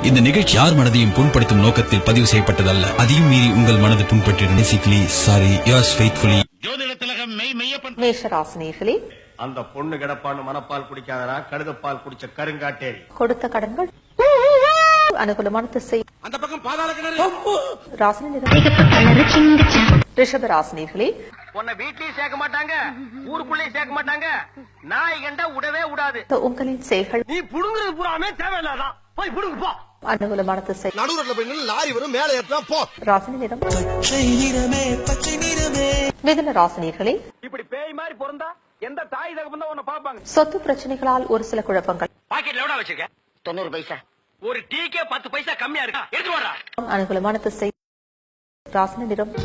இந்த நிகழ்ச்சி யார் மனதையும் புண்படுத்தும் நோக்கத்தில் பதிவு செய்யப்பட்டதல்ல. அதையும் மீறி உங்கள் மனது புண்பட்டு சாரி யோர்ஸ் ஃபெய்த்ஃபுல்லி. மேஷராசினியர்களே, அந்த பொண்ணு கிடப்பான்னு மனப்பால் குடிக்காதரா, கழுதப்பால் குடிச்ச கருங்காட்டேரி. கொடுத்த கடன்கள் அனுகூலமான திசை. அந்த பக்கம் பாதாள கிணறு. ராசினி நிறம் ரிஷப ராசினியர்களே, உன்னை வீட்லயும் சேர்க்க மாட்டாங்க, ஊருக்குள்ளேயும் சேர்க்க மாட்டாங்க. நாய் கண்டா விடவே விடாது. உங்களின் செயல்கள் நீ புடுங்குறது பூராமே தேவையில்லாதான். போய் புடுங்கு போ. அனுகூலமான திசை. நடுவுல போய் நின்னு லாரி வரும், மேலே ஏற்றா போ. ராசினி நிறம் மிதுன ராசினியர்களே, இப்படி பேய் மாதிரி பிறந்தா எந்த தாய் தகப்பன் தான் உன்னை பாப்பாங்க. சொத்து பிரச்சனைகளால் ஒரு சில குழப்பங்கள். பாக்கெட்ல எவ்வளவு வச்சிருக்க? 90 பைசா. ஒரு டீக்கே 10 பைசா கம்மியா இருக்கா? எடுத்து வாடா. அனுகூலமான திசை. ராசினி நிறம்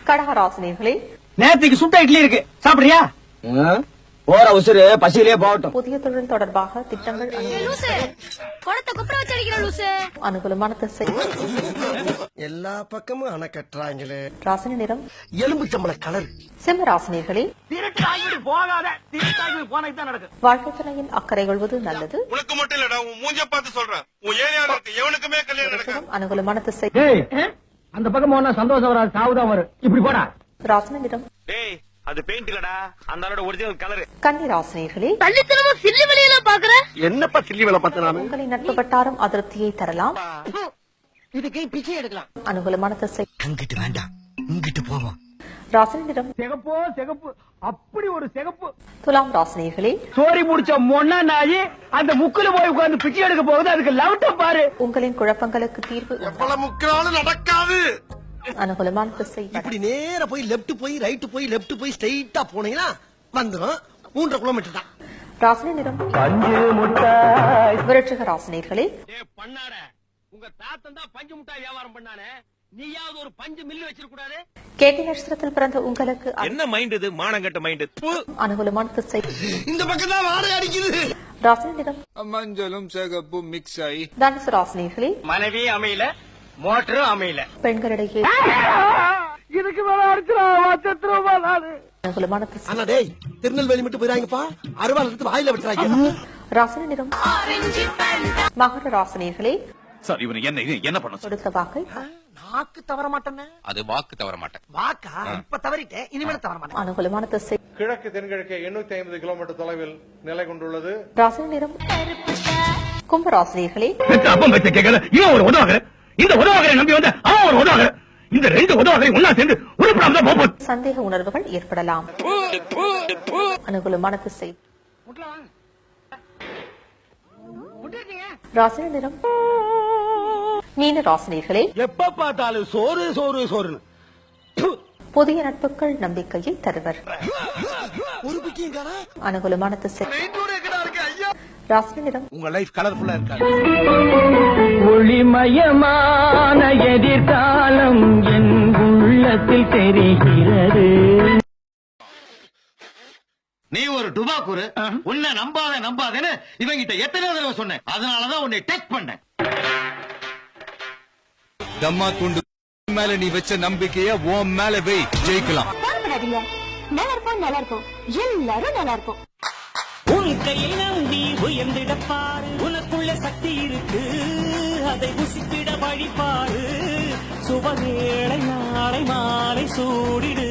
கடக ராசினியர்களே, நேத்துக்கு சுட்ட இட்லி இருக்கு, சாப்பிடுறியா? போற உசுறு பசியிலே போகட்டும். புதிய தொழில் தொடர்பாக திட்டங்கள் அனுகூலமான திசை. எல்லா பக்கமும் அணை கட்டுறாங்களே. ராசினி நிறம் எலும்பு சம்பள கலர். சிம்ம ராசினியர்களே, போகாத போனது தான் நடக்கும். வாழ்க்கை துணையின் அக்கறை கொள்வது நல்லது. உனக்கு மட்டும் இல்லடா, உன் மூஞ்ச பார்த்து சொல்றேன். உன் ஏரியால இருக்கு எவனுக்குமே கல்யாணம் நடக்காது. அனுகூலமான திசை. அந்த பக்கம் போனா சந்தோஷம் வராது, சாவுதான் வரும். இப்படி போடா. ராசினி நிறம் டேய், அது பெயிண்ட் இல்லடா, அந்த ஆளோட ஒரிஜினல் கலர். கன்னி ராசினியர்களே, என்னப்பா சில்லி வேலை பார்த்து உங்களின் நட்பு வட்டாரம் அதிருப்தியை தரலாம். இதுக்கு பிச்சை எடுக்கலாம். அனுகூலமான திசை. அங்கிட்டு வேண்டாம், இங்கிட்டு போவோம். ராசினி நிறம் சிகப்போ சிகப்பு, அப்படி ஒரு சிகப்பு. துலாம் ராசினியர்களே, சோரி முடிச்ச மொன்னா நாயி அந்த முக்குல போய் உட்கார்ந்து பிச்சை எடுக்க போகுது. அதுக்கு லவுட்டம் பாரு. உங்களின் குழப்பங்களுக்கு தீர்வு எவ்வளவு முக்கினாலும் நடக்காது. அனுகூலமான திசை. இப்படி நேர போய் லெப்ட் போய் ரைட் போய் லெப்ட் போய் ஸ்ட்ரைட்டா போனீங்கன்னா வந்துடும். 3.5 கிலோமீட்டர் தான். ராசினி நிறம் பஞ்சு முட்டாய். விருட்சிக ராசினியர்களே, பண்ணார உங்க தாத்தன் தான் பஞ்சு முட்டாய் வியாபாரம் பண்ணானே, நீயாவது ஒரு பஞ்சு மில்லு வச்சிருக்க கூடாது. கேட்டி நட்சத்திரத்தில் பிறந்த உங்களுக்கு என்ன மைண்ட் இது, மானங்கட்ட மைண்ட். அனுகூலமான திசை. இந்த பக்கம் தான் வாடகை அடிக்குது. ராசினி நிறம் மஞ்சளும் சிகப்பும் மிக்ஸ் ஆகி. தனுசு ராசினியர்களே, மனைவி அமையல, மோட்டரும் அமையல. பெண்களிடையே இதுக்கு மேல அடிச்சிருவா நானு. அனுகூலமான திசை. அண்ணா டேய், திருநெல்வேலி மட்டும் போயிராங்கப்பா. அருவாள் எடுத்து வாயில விட்டுறாங்க. ராசினி நிறம் மகர ராசினியர்களே, சார், இவன் என்ன பண்ண கொடுத்த வாக்கை நாக்கு தவற மாட்டேன்னு. அது வாக்கு தவற மாட்டேன். வாக்கா இப்ப தவறிட்டேன், இனிமேல் தவற மாட்டேன். அனுகூலமான திசை. கிழக்கு தென்கிழக்கு 850 கிலோமீட்டர் தொலைவில் நிலை கொண்டுள்ளது. ராசினி நிறம் கும்ப ராசினியர்களே, அப்பம் வச்ச கேட்கல, இவன் ஒரு உதவாக, இந்த உதவாக நம்பி வந்த அவன் ஒரு உதவாக, இந்த 2 உதவாக ஒன்னா சேர்ந்து உருப்படாம போகும். சந்தேக உணர்வுகள் ஏற்படலாம். அனுகூலமான திசை. ராசினி நிறம் மீன ராசினியர்களே, எப்ப பார்த்தாலும் சோறு சோறு சோறுன்னு. புதிய நட்புகள் நம்பிக்கையை தருவர். ஒரு பிக்கியும் காணா. அனுகூலமான திசை. ராசினி நிறம் உங்க லைஃப் கலர்ஃபுல்லா இருக்காது. ஒளிமயமான எதிர்காலம் என் உள்ளத்தில் தெரிகிறது. நீ ஒரு டுபாக்கூரு, உன்னை நம்பாதேன்னு இவங்கிட்ட எத்தனை தடவை சொன்னேன். அதனாலதான் உன்னை டெஸ்ட் பண்ணேன். தம்மா துண்டு மேல நீ வச்ச நம்பிக்கைய உன் மேல வை, ஜெயிக்கலாம். நல்லா இருப்போம், நல்லா இருக்கும், எல்லாரும் நல்லா இருக்கும். உன் கையை நம்பி உயர்ந்திடப்பாரு, உனக்குள்ள சக்தி இருக்கு, அதை உசிப்பிட வழிபாரு. சுபவேளை நாளை மாலை சூடிடு.